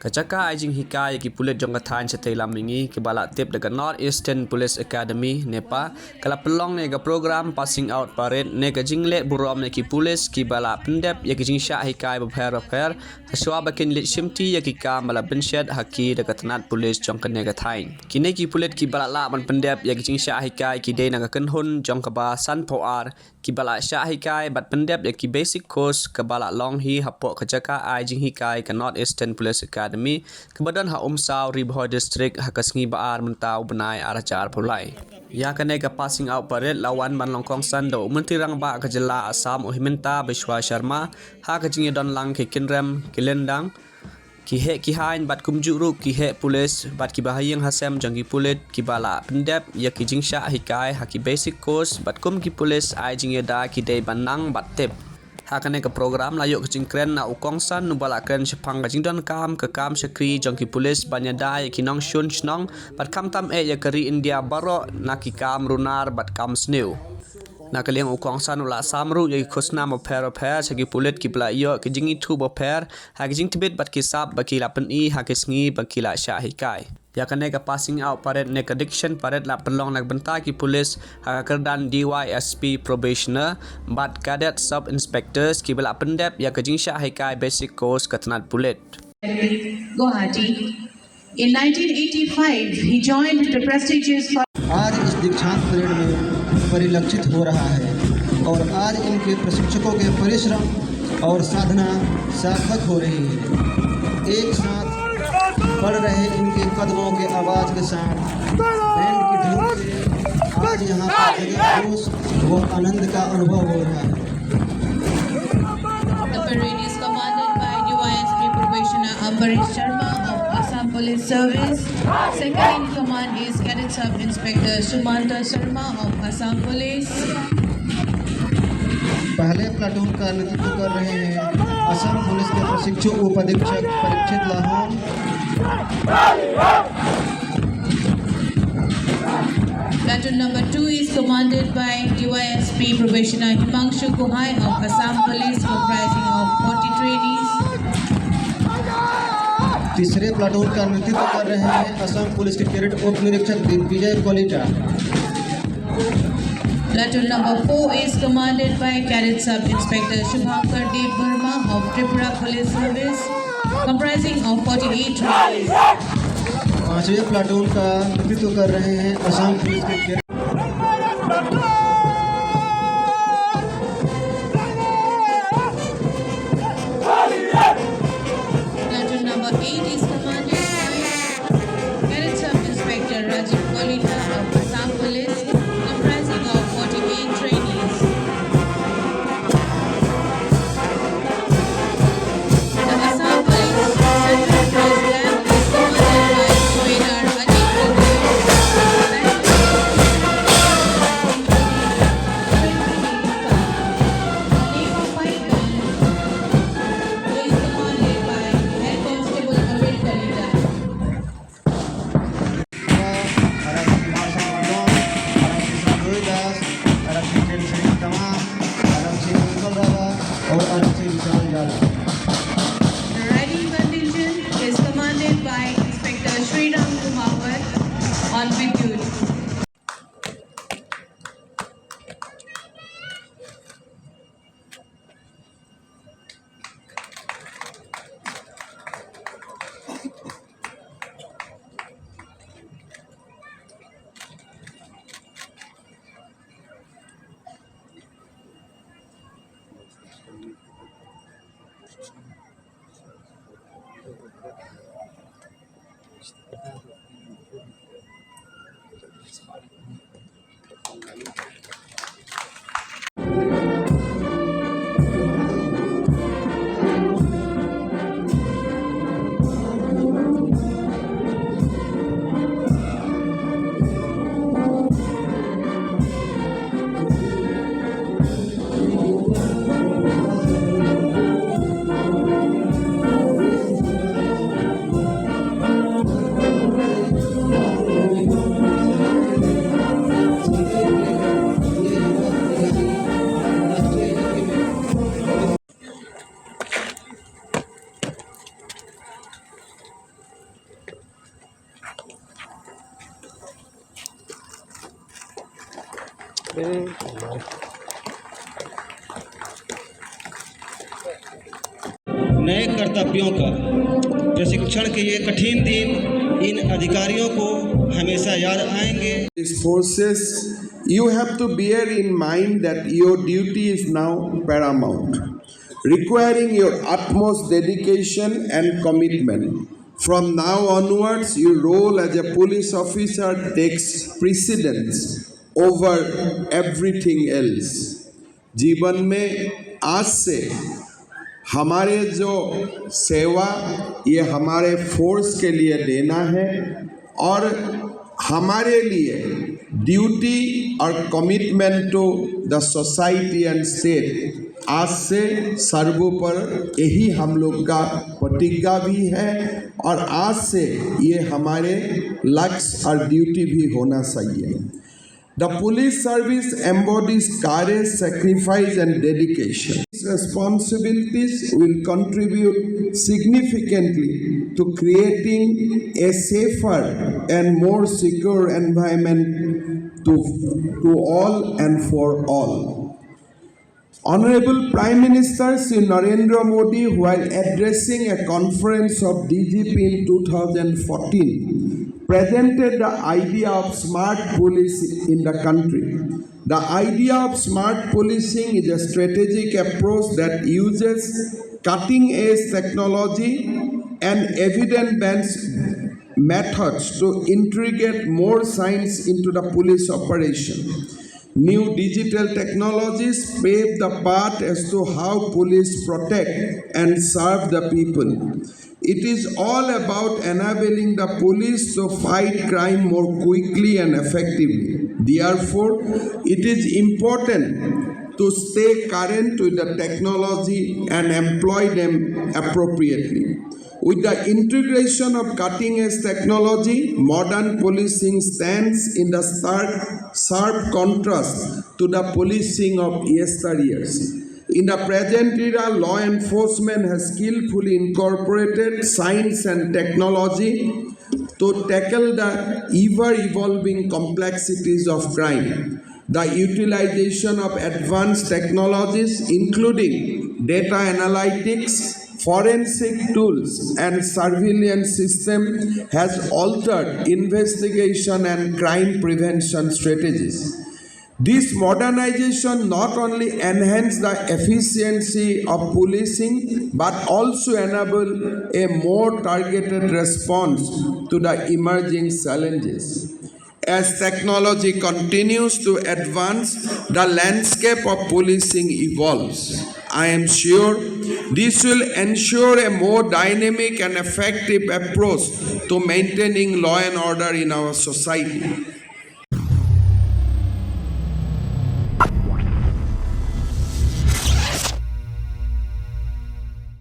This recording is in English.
Kacaka ajing hikai ki Pulit jong kathan setai lamingi ki bala tip dekat North Eastern Police Academy Nepa kala pelong ne ga program passing out parade ne ga jingle burom ne ki police ki bala pendep ya ki jingsha hikai bapher haswa bakin lit shimti ya ki kam bala benshed haki dekat nat police jong kene ga thain kini ki Pulit ki bala la ban pendep ya ki jingsha hikai ki de na ga kenhun jong ka ba san poar ki bala sha hikai bat pendep ya ki basic course ka bala long hi hapo kacaka ajing hikai ka North Eastern Police Academy kebadan ha Umsaw ri Bhoi district ha kasngi baar mentau benai aracar pulai ya kane ka passing out parade lawan ban longkong san do menteri rang ba ka jela Assam Ohimenta Bishwa Sharma ha ka jingi don lang ke kinrem kilendang ki he ki hain bat kumju ru ki he police bat ki bahayang hasem jangi Pulit ki bala pendep ya ki jingsha hikai ha ki basic course bat kum ki police ai jingi da ki dei banang bat tip hakane ka program layuk ke jingkren na ukong san nu bala kren sepang ka jingdon kam ke kam sekri jongki police banyada ya kinong shun snong bat kam tam ya keri India baro na ki kam runar bat kam snew na kaliang ukong san ula samru ya khosna mo pher segi Pulit ki bla yo ke jingi thu bo pher ha ke jing tibet bat ki sap baki la pen I ha ke sngi baki la sha hikai ya kane ka passing out parade ne ka diction parade la pelong nak benta ki police ha kerdan DYSP probationer bat cadet sub inspectors ki bala pendep ya ka jingsha hikai basic course ka tanat Pulit Guwahati. In 1985 he joined the prestigious आज इस दीक्षांत parade में परिलक्षित हो रहा है और आज इनके प्रशिक्षकों के परिश्रम और साधना सार्थक हो रही है। एक साथ बढ़ रहे इनके कदमों के आवाज के साथ बैंड की धुन से आज यहाँ का जगह जोश व आनंद का अनुभव हो रहा है। The parade is commanded by DYSP Probationer Ambarish Sharma of Assam Police Service. Second in command is Cadet Sub Inspector Sumanta Sharma of Assam Police. पहले प्लाटून का नेतृत्व कर रहे हैं असम पुलिस के प्रशिक्षु उपाधीक्षक Parikshit Lahore. Platoon number 2 is commanded by DYSP Probationer Himangshu Guhai of Assam Police, comprising of 40 trainees. तीसरे प्लाटून का नेतृत्व कर रहे हैं असम पुलिस के कैडेट उप निरीक्षक Digvijay कोलिटा। Platoon number 4 is commanded by Cadet Sub Inspector Shubhankar Dev Verma of Tripura Police Service, comprising of 48 trainees. पांचवें प्लाटून का नेतृत्व कर रहे हैं असम पुलिस के cadet Platoon number 8 is commanded by Cadet Sub Inspector Rajiv Kolita of Assam Police, comprising of 48 trainees. The Assam Police Central Force Camp is commanded by Subedar Ajit Gogoi. नए कर्तव्यों का प्रशिक्षण के ये कठिन दिन इन अधिकारियों को हमेशा याद आएंगे। These forces, you have to bear in mind that your duty is now paramount, requiring your utmost dedication and commitment. From now onwards, your role as a police officer takes precedence over everything else. जीवन में आज से हमारे जो सेवा ये हमारे force के लिए देना है और हमारे लिए ड्यूटी और commitment to the society and state आज से सर्वोपर यही हम लोग का प्रतिज्ञा भी है और आज से ये हमारे लक्ष्य और ड्यूटी भी होना चाहिए। The police service embodies courage, sacrifice and dedication. These responsibilities will contribute significantly to creating a safer and more secure environment to all and for all. Honorable Prime Minister Sri Narendra Modi, while addressing a conference of DGP in 2014, presented the idea of smart policing in the country. The idea of smart policing is a strategic approach that uses cutting-edge technology and evidence-based methods to integrate more science into the police operation. New digital technologies pave the path as to how police protect and serve the people. It is all about enabling the police to fight crime more quickly and effectively. Therefore, it is important to stay current with the technology and employ them appropriately. With the integration of cutting-edge technology, modern policing stands in the sharp contrast to the policing of yesteryears. In the present era, law enforcement has skillfully incorporated science and technology to tackle the ever-evolving complexities of crime. The utilization of advanced technologies, including data analytics, forensic tools and surveillance system has altered investigation and crime prevention strategies. This modernization not only enhances the efficiency of policing but also enable a more targeted response to the emerging challenges. As technology continues to advance, the landscape of policing evolves. I am sure this will ensure a more dynamic and effective approach to maintaining law and order in our society.